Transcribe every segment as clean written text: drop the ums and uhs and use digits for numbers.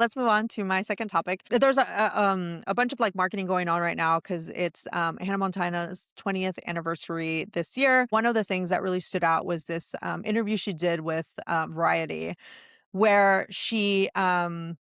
Let's move on to my second topic. There's a bunch of like marketing going on right now because it's Hannah Montana's 20th anniversary this year. One of the things that really stood out was this interview she did with Variety, where she started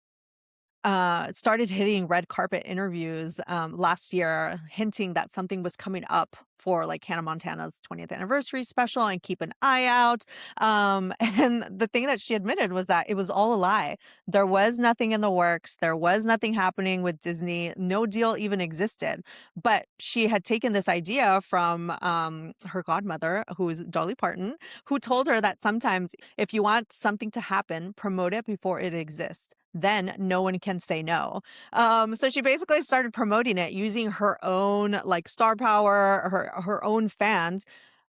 hitting red carpet interviews last year, hinting that something was coming up for like Hannah Montana's 20th anniversary special and keep an eye out. And the thing that she admitted was that it was all a lie. There was nothing in the works. There was nothing happening with Disney. No deal even existed. But she had taken this idea from her godmother, who is Dolly Parton, who told her that sometimes if you want something to happen, promote it before it exists. Then no one can say no. So she basically started promoting it using her own like star power, her own fans,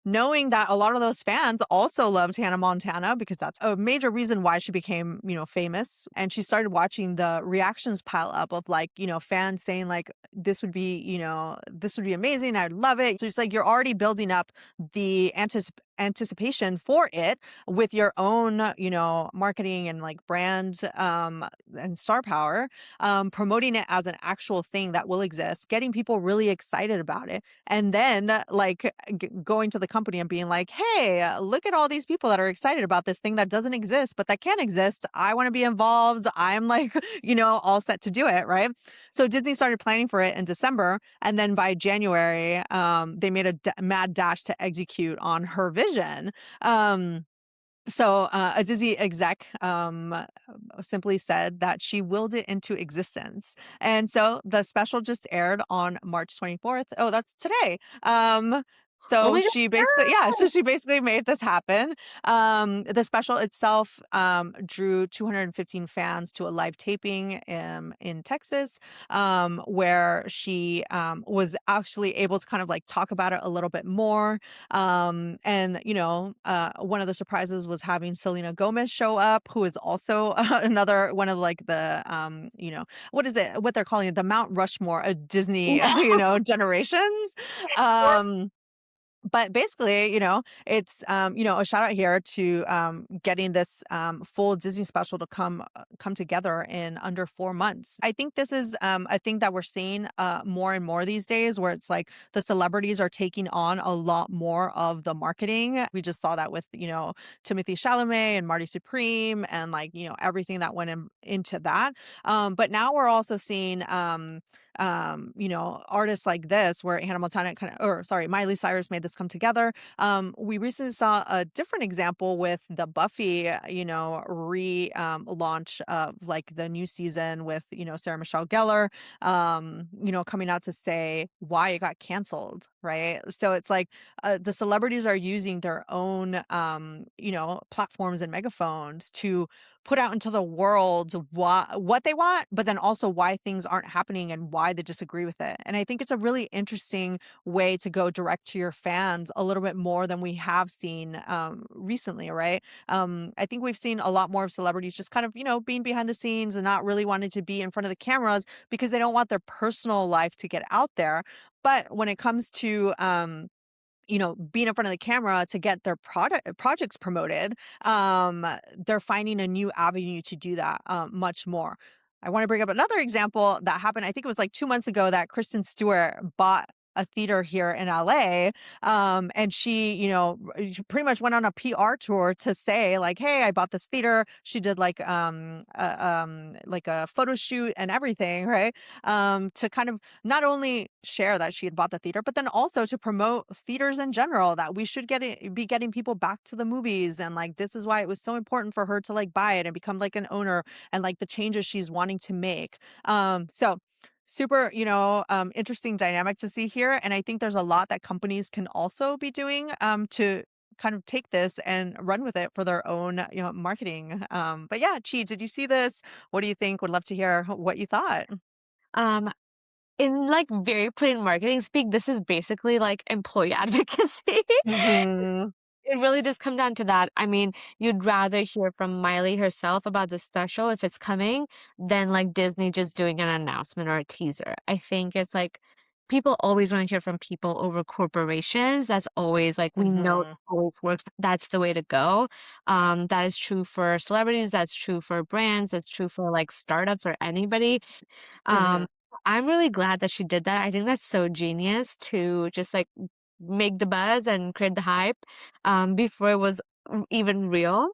knowing that a lot of those fans also loved Hannah Montana because that's a major reason why she became, famous. And she started watching the reactions pile up of like, fans saying like, this would be amazing. I'd love it. So it's like, you're already building up the anticipation for it with your own, marketing and like brand, and star power, promoting it as an actual thing that will exist, getting people really excited about it. And then like going to the company and being like, hey, look at all these people that are excited about this thing that doesn't exist, but that can exist. I want to be involved. I'm like, all set to do it. Right. So Disney started planning for it in December. And then by January, they made a mad dash to execute on her vision. So a Disney exec simply said that she willed it into existence. And so the special just aired on March 24th. Oh, that's today. Oh So my she basically, yeah, so she basically made this happen. The special itself drew 215 fans to a live taping in Texas, where she was actually able to kind of like talk about it a little bit more. And one of the surprises was having Selena Gomez show up, who is also another one of like the what they're calling it, the Mount Rushmore of Disney, God. generations. Um but basically, it's a shout out here to getting this full Disney special to come together in under 4 months. I think this is a thing that we're seeing more and more these days, where it's like the celebrities are taking on a lot more of the marketing. We just saw that with Timothy Chalamet and Marty Supreme, and like everything that went into that. But now we're also seeing artists like this, where Hannah Montana Miley Cyrus made this come together. We recently saw a different example with the Buffy, launch of like the new season with, Sarah Michelle Gellar, coming out to say why it got canceled. Right. So it's like the celebrities are using their own, platforms and megaphones to put out into the world what they want, but then also why things aren't happening and why they disagree with it. And I think it's a really interesting way to go direct to your fans a little bit more than we have seen recently, right? I think we've seen a lot more of celebrities just kind of, being behind the scenes and not really wanting to be in front of the cameras because they don't want their personal life to get out there. But when it comes to being in front of the camera to get their projects promoted, they're finding a new avenue to do that much more. I want to bring up another example that happened. I think it was like 2 months ago that Kristen Stewart bought a theater here in LA. And she pretty much went on a PR tour to say like, hey, I bought this theater. She did like a photo shoot and everything, right? To kind of not only share that she had bought the theater, but then also to promote theaters in general, that we should be getting people back to the movies. And like, this is why it was so important for her to like buy it and become like an owner, and like the changes she's wanting to make. So super, interesting dynamic to see here. And I think there's a lot that companies can also be doing to kind of take this and run with it for their own, marketing. But yeah, Chi, did you see this? What do you think? Would love to hear what you thought. Um, in like very plain marketing speak, this is basically like employee advocacy. Hmm. It really does come down to that. I mean, you'd rather hear from Miley herself about the special if it's coming than like Disney just doing an announcement or a teaser. I think it's like people always wanna hear from people over corporations. That's always like, we know that Mhm. always works. That's the way to go. That is true for celebrities, that's true for brands, that's true for, like, startups or anybody. Mhm. Um, I'm really glad that she did that. I think that's so genius to just, like, make the buzz and create the hype, before it was even real.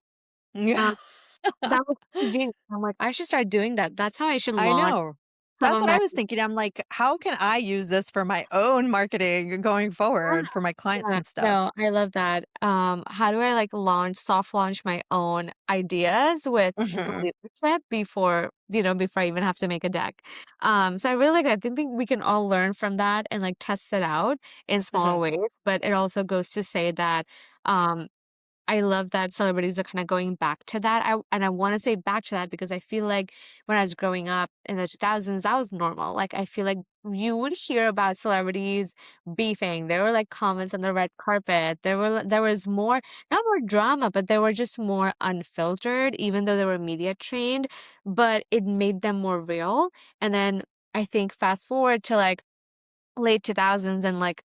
Yeah. Um, that was so genius. I'm like, I should start doing that. That's how I should I launch know. some That's of what I my. was thinking. I'm like, "How can I use this for my own marketing going Yeah, forward for my clients yeah, and stuff?" no, I love that. How do I, like, soft launch my own ideas with the Mhm. leadership before, before I even have to make a deck? So I really like that. I think we can all learn from that and, like, test it out in smaller Mhm. ways, but it also goes to say that, um I love that celebrities are kinda going back to that. I wanna say back to that because I feel like when I was growing up in the 2000s, that was normal. Like, I feel like you would hear about celebrities beefing. There were, like, comments on the red carpet. There was more, not more drama, but they were just more unfiltered, even though they were media trained, but it made them more real. And then I think fast forward to, like, late 2000s and like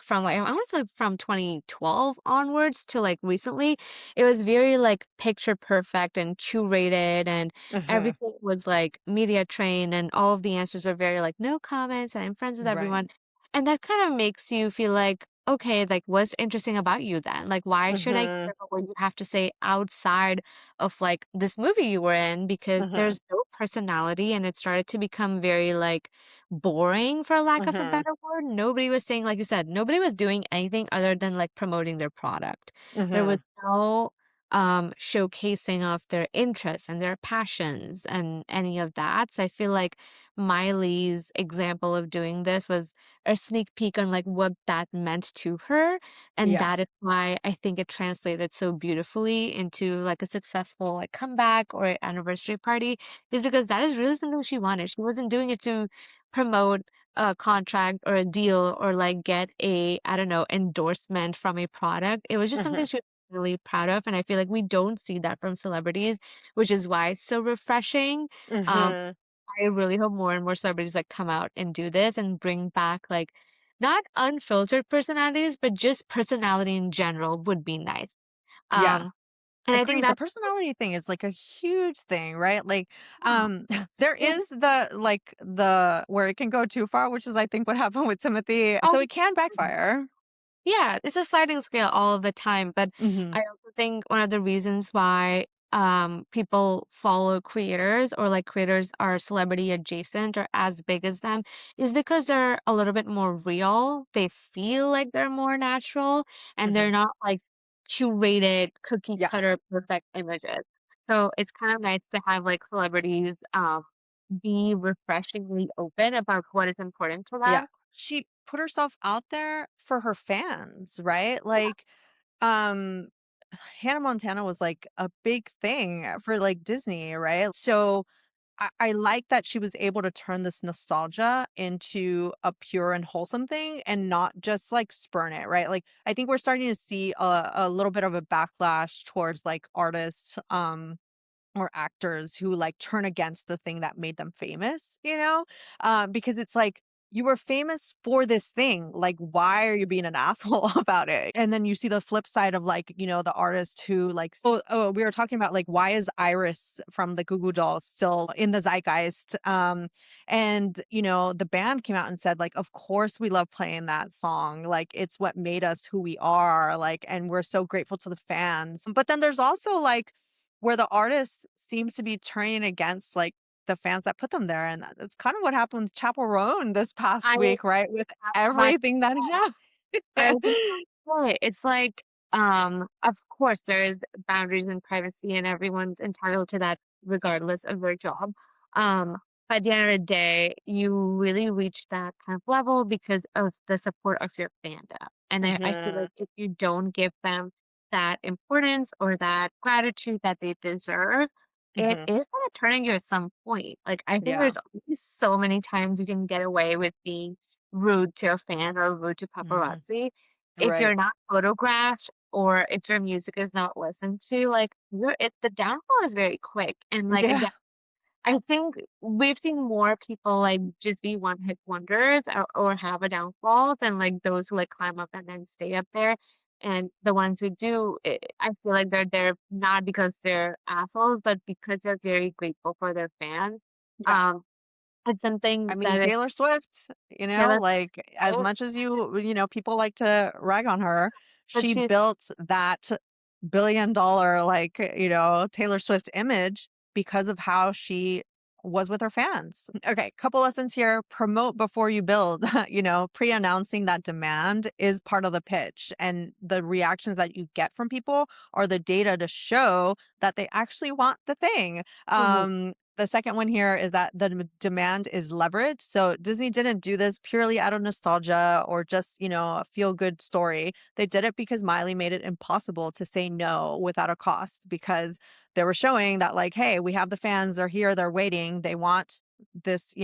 from like I wanna say from 2012 onwards to like recently, it was very like picture perfect and curated and Mhm. everything was like media trained and all of the answers were very like no comments and I'm friends with Right. everyone. And that kind of makes you feel like, okay, like what's interesting about you then? Like why should I Mhm. care about what you have to say outside of like this movie you were in? Because Mhm. there's no personality and it started to become very like boring for lack of a Mhm. better word. Nobody was saying like you said, nobody was doing anything other than, like, promoting their product. There was Mhm. no, showcasing of their interests and their passions and any of that, so I feel like Miley's example of doing this was a sneak peek on, like, what that meant to her, and Yeah. that is why I think it translated so beautifully into, like, a successful, like, comeback or anniversary party, is because that is really something she wanted. She wasn't doing it to promote a contract or a deal or like get a, I don't know, endorsement from a product. It was just something Mhm. she was really proud of. And I feel like we don't see that from celebrities, which is why it's so refreshing. Um, Mhm. I really hope more and more celebrities like come out and do this and bring back like not unfiltered personalities, but just personality in general would be nice. Yeah. Um, and I think Agreed. The that's personality thing is like a huge thing, right? Like, yeah, there it's is the where it can go too far, which is I think what happened with Timothy. all So the it can time. backfire. Yeah, it's a sliding scale all of the time, but Mhm. I also think one of the reasons why, people follow creators or, like, creators are celebrity adjacent or as big as them is because they're a little bit more real. They feel like they're more natural, and they're Mhm. not, like, curated, cookie Yeah. cutter perfect images. So, it's kind of nice to have, like, celebrities, be refreshingly open about what is important to Yeah. them. She put herself out there for her fans, right? Yeah, Like, um, Hannah Montana was like a big thing for like Disney, right? So I like that she was able to turn this nostalgia into a pure and wholesome thing and not just like spurn it, right? Like I think we're starting to see a little bit of a backlash towards like artists, or actors who like turn against the thing that made them famous, you know? Because it's like you were famous for this thing. Like, why are you being an asshole about it? And then you see the flip side of like, the artist who like, we were talking about like, why is Iris from the Goo Goo Dolls still in the zeitgeist? And, the band came out and said, like, of course we love playing that song. Like, it's what made us who we are. Like, and we're so grateful to the fans. But then there's also like, where the artist seems to be turning against, like, the fans that put them there, and that's kind of what happened with Chappell Roan this past I week, right? With that's my everything that I was just happened. gonna say, it's like, of course, there is boundaries and privacy, and everyone's entitled to that regardless of their job. Um, but at the end of the day, you really reach that kind of level because of the support of your fandom. And I feel Mhm. like if you don't give them that importance or that gratitude that they deserve, it Mhm. is kind of turning you at some point. Like, I think Yeah. there's only so many times you can get away with being rude to a fan or rude to Mhm. paparazzi. If Right. you're not photographed or if your music is not listened to, like, the downfall is very quick, and, like, Yeah. again, I think we've seen more people, like, just be one-hit wonders or have a downfall than, like, those who, like, climb up and then stay up there, and the ones who do, I feel like they're there not because they're assholes, but because they're very grateful for their fans. Yeah. Um, it's something I mean, that is Taylor Swift, Taylor like, as Swift, much as people like to rag on her, but she she's built that billion-dollar, like, Taylor Swift image because of how she was with her fans. Okay, couple lessons here. Promote before you build. Pre-announcing that demand is part of the pitch, and the reactions that you get from people are the data to show that they actually want the thing. mhm, The second one here is that the demand is leveraged. So Disney didn't do this purely out of nostalgia or just, a feel good story. They did it because Miley made it impossible to say no without a cost because they were showing that, like, hey, we have the fans, they're here, they're waiting, they want this,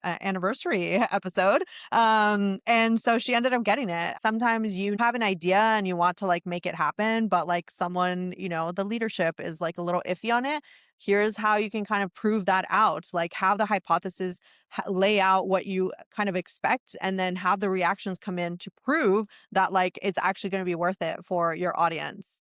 anniversary episode. And so she ended up getting it. Sometimes you have an idea and you want to like make it happen, but like someone, the leadership is like a little iffy on it. Here's how you can kind of prove that out. Like have the hypothesis lay out what you kind of expect and then have the reactions come in to prove that like it's actually going to be worth it for your audience.